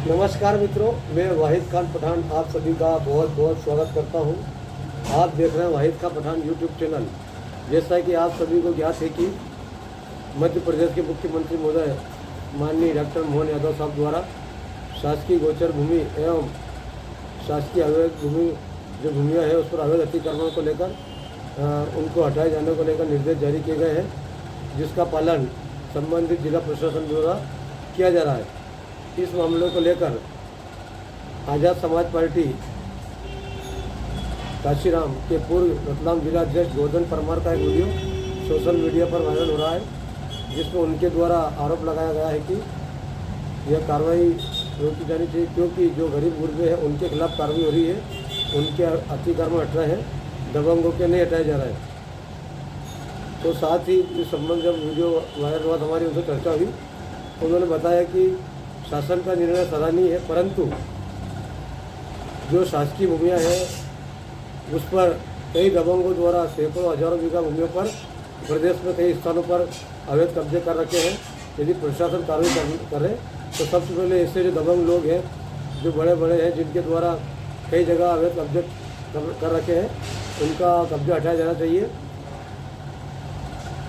नमस्कार मित्रों, मैं वाहिद खान पठान आप सभी का बहुत बहुत स्वागत करता हूं। आप देख रहे हैं वाहिद खान पठान यूट्यूब चैनल। जैसा कि आप सभी को ज्ञात है कि मध्य प्रदेश के मुख्यमंत्री महोदय माननीय डॉक्टर मोहन यादव साहब द्वारा शासकीय गोचर भूमि एवं शासकीय अवैध भूमि जो भूमियाँ है उस पर अवैध अतिक्रमण को लेकर उनको हटाए जाने को लेकर निर्देश जारी किए गए हैं, जिसका पालन संबंधित जिला प्रशासन द्वारा किया जा रहा है। इस मामले को लेकर आज़ाद समाज पार्टी काशीराम के पूर्व रतलाम जिला अध्यक्ष गोवर्धन परमार का एक वीडियो सोशल मीडिया पर वायरल हो रहा है, जिसमें उनके द्वारा आरोप लगाया गया है कि यह कार्रवाई रोकी जानी चाहिए, क्योंकि जो गरीब गुरबे हैं उनके खिलाफ कार्रवाई हो रही है, उनके अतिक्रमण हट रहे हैं, दबंगों के नहीं हटाया जा रहा है। तो साथ ही इस संबंध जब वीडियो वायरल हुआ हमारी उनसे चर्चा हुई, उन्होंने बताया कि शासन का निर्णय सराहनीय है, परंतु जो शासकीय भूमियाँ हैं उस पर कई दबंगों द्वारा सैकड़ों हजारों बीघा भूमियों पर प्रदेश में कई स्थानों पर अवैध कब्जे कर रखे हैं। यदि प्रशासन कार्रवाई करे तो सबसे पहले ऐसे जो दबंग लोग हैं, जो बड़े बड़े हैं, जिनके द्वारा कई जगह अवैध कब्जे कर रखे हैं, उनका कब्जा हटाया जाना चाहिए।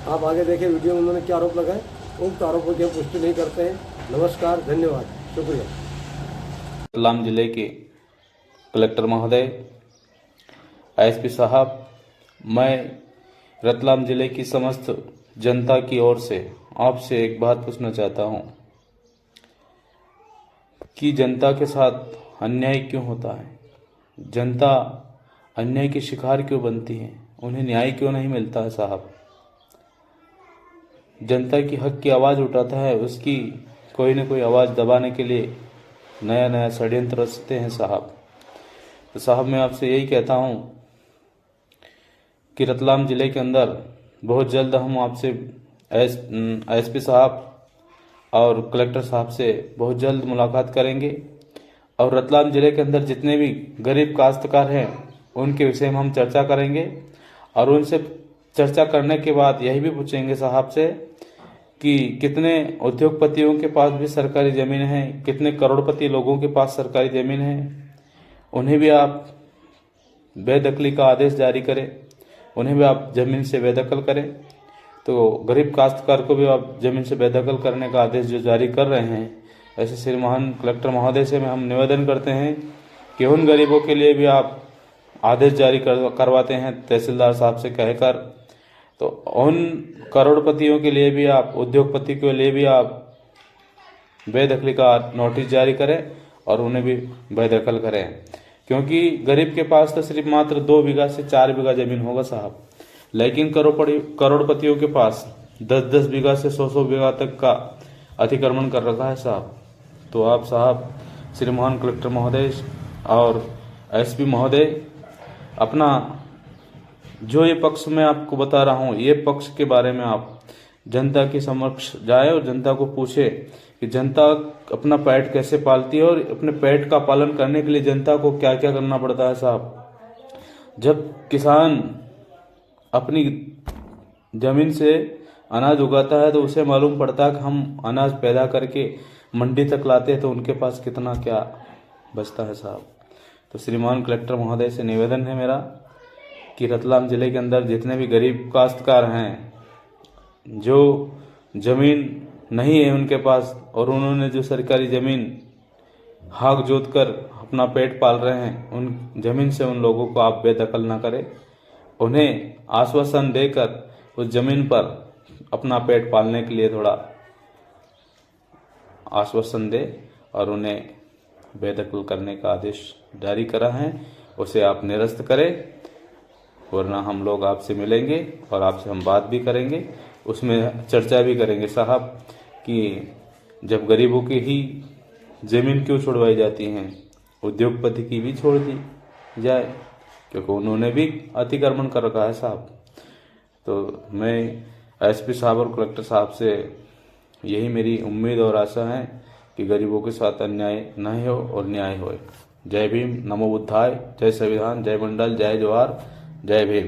आप आगे देखें वीडियो में उन्होंने क्या आरोप लगाए, उक्त आरोपों की हम पुष्टि नहीं करते हैं। नमस्कार, धन्यवाद, शुक्रिया। रतलाम जिले के कलेक्टर महोदय, एसपी साहब, मैं रतलाम जिले की समस्त जनता की ओर से आपसे एक बात पूछना चाहता हूं कि जनता के साथ अन्याय क्यों होता है? जनता अन्याय की शिकार क्यों बनती है? उन्हें न्याय क्यों नहीं मिलता है साहब? जनता की हक की आवाज़ उठाता है, उसकी कोई न कोई आवाज़ दबाने के लिए नया नया षड्यंत्र रचते हैं साहब। तो साहब मैं आपसे यही कहता हूं कि रतलाम जिले के अंदर बहुत जल्द हम आपसे एसपी साहब और कलेक्टर साहब से बहुत जल्द मुलाकात करेंगे और रतलाम जिले के अंदर जितने भी गरीब काश्तकार हैं उनके विषय में हम चर्चा करेंगे और उनसे चर्चा करने के बाद यही भी पूछेंगे साहब से कि कितने उद्योगपतियों के पास भी सरकारी ज़मीन है, कितने करोड़पति लोगों के पास सरकारी ज़मीन है, उन्हें भी आप बेदखली का आदेश जारी करें, उन्हें भी आप ज़मीन से बेदखल करें। तो गरीब काश्तकार को भी आप ज़मीन से बेदखल करने का आदेश जो जारी कर रहे हैं, ऐसे श्रीमान कलेक्टर महोदय से हम निवेदन करते हैं कि उन गरीबों के लिए भी आप आदेश जारी करवाते हैं तहसीलदार साहब से कहकर। तो उन करोड़पतियों के लिए भी आप, उद्योगपति के लिए भी आप बेदखली का नोटिस जारी करें और उन्हें भी बेदखल करें, क्योंकि गरीब के पास तो सिर्फ मात्र 2 बीघा से 4 बीघा जमीन होगा साहब, लेकिन करोड़पतियों के पास 10-10 बीघा से 100-100 बीघा तक का अतिक्रमण कर रखा है साहब। तो आप साहब श्रीमान कलेक्टर महोदय और एसपी महोदय अपना जो ये पक्ष मैं आपको बता रहा हूँ, ये पक्ष के बारे में आप जनता के समक्ष जाए और जनता को पूछे कि जनता अपना पेट कैसे पालती है और अपने पेट का पालन करने के लिए जनता को क्या क्या करना पड़ता है साहब। जब किसान अपनी जमीन से अनाज उगाता है तो उसे मालूम पड़ता है कि हम अनाज पैदा करके मंडी तक लाते हैं तो उनके पास कितना क्या बचता है साहब। तो श्रीमान कलेक्टर महोदय से निवेदन है मेरा कि रतलाम जिले के अंदर जितने भी गरीब काश्तकार हैं, जो ज़मीन नहीं है उनके पास और उन्होंने जो सरकारी ज़मीन हाक जोत कर अपना पेट पाल रहे हैं, उन ज़मीन से उन लोगों को आप बेदखल ना करें, उन्हें आश्वासन देकर उस ज़मीन पर अपना पेट पालने के लिए थोड़ा आश्वासन दे और उन्हें बेदखल करने का आदेश जारी करा है, उसे आप निरस्त करें, वरना हम लोग आपसे मिलेंगे और आपसे हम बात भी करेंगे, उसमें चर्चा भी करेंगे साहब कि जब गरीबों की ही ज़मीन क्यों छुड़वाई जाती हैं, उद्योगपति की भी छोड़ दी जाए, क्योंकि उन्होंने भी अतिक्रमण कर रखा है साहब। तो मैं एसपी साहब और कलेक्टर साहब से यही मेरी उम्मीद और आशा है कि गरीबों के साथ अन्याय नहीं हो और न्याय हो। जय भीम, नमो बुद्धाय, जय संविधान, जय मंडल, जय जोहार, जय भीम।